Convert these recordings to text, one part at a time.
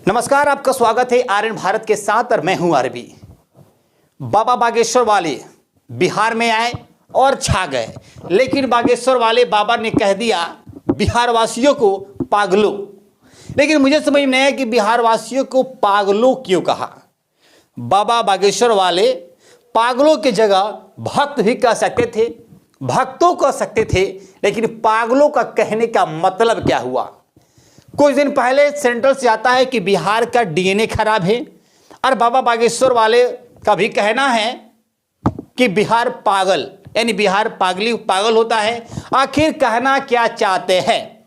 नमस्कार, आपका स्वागत है आर्यन भारत के साथ और मैं हूं आरबी। बाबा बागेश्वर वाले बिहार में आए और छा गए, लेकिन बागेश्वर वाले बाबा ने कह दिया बिहार वासियों को पागलों। लेकिन मुझे समझ नहीं आया कि बिहार वासियों को पागलों क्यों कहा। बाबा बागेश्वर वाले पागलों की जगह भक्त भी कह सकते थे, भक्तों कह सकते थे, लेकिन पागलों का कहने का मतलब क्या हुआ। कुछ दिन पहले सेंट्रल से आता है कि बिहार का डीएनए खराब है और बाबा बागेश्वर वाले का भी कहना है कि बिहार पागल, यानी बिहार पागल होता है। आखिर कहना क्या चाहते हैं।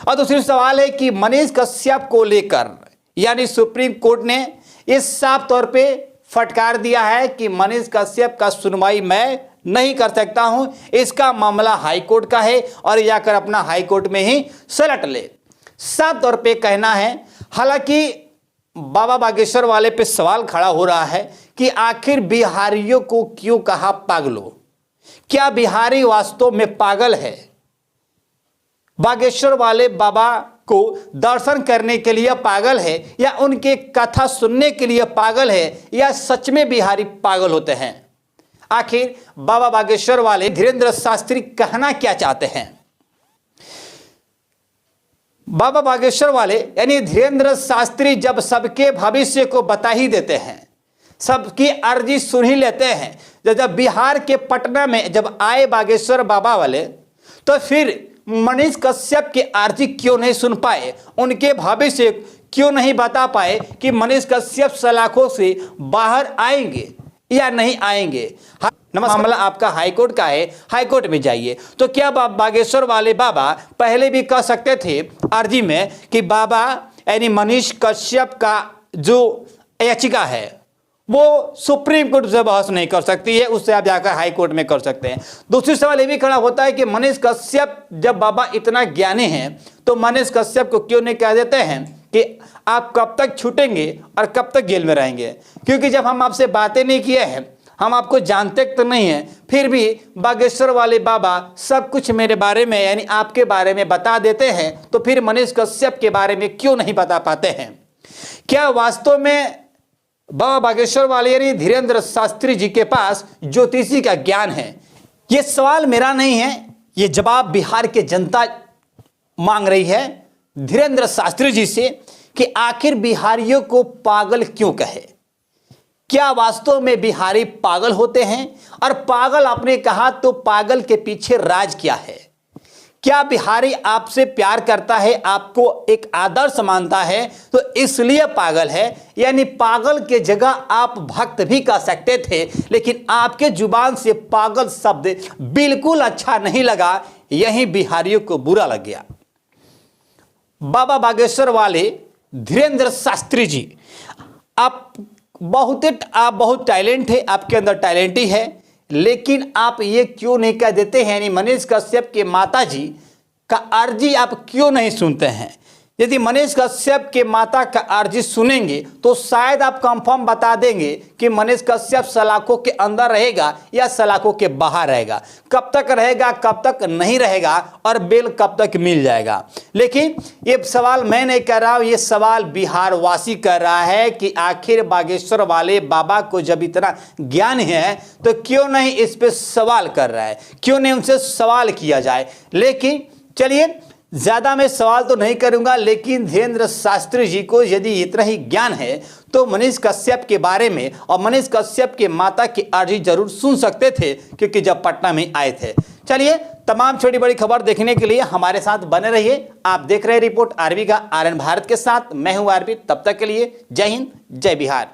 और दूसरी सवाल है कि मनीष कश्यप को लेकर यानी सुप्रीम कोर्ट ने इस साफ तौर पे फटकार दिया है कि मनीष कश्यप का सुनवाई मैं नहीं कर सकता हूं, इसका मामला हाईकोर्ट का है और जाकर अपना हाईकोर्ट में ही सलट ले। साफ तौर पे कहना है। हालांकि बाबा बागेश्वर वाले पे सवाल खड़ा हो रहा है कि आखिर बिहारियों को क्यों कहा पागलों। क्या बिहारी वास्तव में पागल है? बागेश्वर वाले बाबा को दर्शन करने के लिए पागल है या उनके कथा सुनने के लिए पागल है या सच में बिहारी पागल होते हैं? आखिर बाबा बागेश्वर वाले धीरेन्द्र शास्त्री कहना क्या चाहते हैं? बाबा बागेश्वर वाले यानी धीरेन्द्र शास्त्री जब सबके भविष्य को बता ही देते हैं, सबकी अर्जी सुन ही लेते हैं। जब बिहार के पटना में जब आए बागेश्वर बाबा वाले, तो फिर मनीष कश्यप की अर्जी क्यों नहीं सुन पाए, उनके भविष्य क्यों नहीं बता पाए कि मनीष कश्यप सलाखों से बाहर आएंगे या नहीं आएंगे। मामला आपका हाईकोर्ट का है, हाईकोर्ट में जाइए। तो क्या बागेश्वर वाले बाबा पहले भी कह सकते थे अर्जी में कि बाबा यानी मनीष कश्यप का जो याचिका है वो सुप्रीम कोर्ट से बहस नहीं कर सकती है, उससे आप जाकर हाई कोर्ट में कर सकते हैं। दूसरी सवाल ये भी खड़ा होता है कि मनीष कश्यप जब बाबा इतना ज्ञानी हैं तो मनीष कश्यप को क्यों नहीं कह देते हैं कि आप कब तक छूटेंगे और कब तक जेल में रहेंगे। क्योंकि जब हम आपसे बातें नहीं किए हैं, हम आपको जानते तो नहीं हैं, फिर भी बागेश्वर वाले बाबा सब कुछ मेरे बारे में यानी आपके बारे में बता देते हैं, तो फिर मनीष कश्यप के बारे में क्यों नहीं बता पाते हैं। क्या वास्तव में बाबा बागेश्वर वाले यानी धीरेन्द्र शास्त्री जी के पास ज्योतिषी का ज्ञान है? ये सवाल मेरा नहीं है, ये जवाब बिहार के जनता मांग रही है धीरेन्द्र शास्त्री जी से कि आखिर बिहारियों को पागल क्यों कहे। क्या वास्तव में बिहारी पागल होते हैं? और पागल आपने कहा तो पागल के पीछे राज क्या है? क्या बिहारी आपसे प्यार करता है, आपको एक आदर्श मानता है तो इसलिए पागल है? यानी पागल के जगह आप भक्त भी कह सकते थे, लेकिन आपके जुबान से पागल शब्द बिल्कुल अच्छा नहीं लगा, यही बिहारियों को बुरा लग गया। बाबा बागेश्वर वाले धीरेन्द्र शास्त्री जी, आप बहुत टैलेंट है, आपके अंदर टैलेंट ही है, लेकिन आप ये क्यों नहीं कह देते हैं यानी मनीष कश्यप के माता जी का अर्जी आप क्यों नहीं सुनते हैं? यदि मनीष कश्यप के माता का अर्जी सुनेंगे तो शायद आप कंफर्म बता देंगे कि मनीष कश्यप सलाखों के अंदर रहेगा या सलाखों के बाहर रहेगा, कब तक रहेगा, कब तक नहीं रहेगा और बेल कब तक मिल जाएगा। लेकिन ये सवाल मैं नहीं कर रहा हूँ, ये सवाल बिहार वासी कर रहा है कि आखिर बागेश्वर वाले बाबा को जब इतना ज्ञान है तो क्यों नहीं इस पर सवाल कर रहा है, क्यों नहीं उनसे सवाल किया जाए। लेकिन चलिए, ज़्यादा मैं सवाल तो नहीं करूंगा, लेकिन धीरेन्द्र शास्त्री जी को यदि इतना ही ज्ञान है तो मनीष कश्यप के बारे में और मनीष कश्यप के माता की अर्जी जरूर सुन सकते थे, क्योंकि जब पटना में आए थे। चलिए, तमाम छोटी बड़ी खबर देखने के लिए हमारे साथ बने रहिए। आप देख रहे हैं रिपोर्ट आरबी का आर्यन भारत के साथ, मैं हूं आरबी। तब तक के लिए जय हिंद, जय बिहार।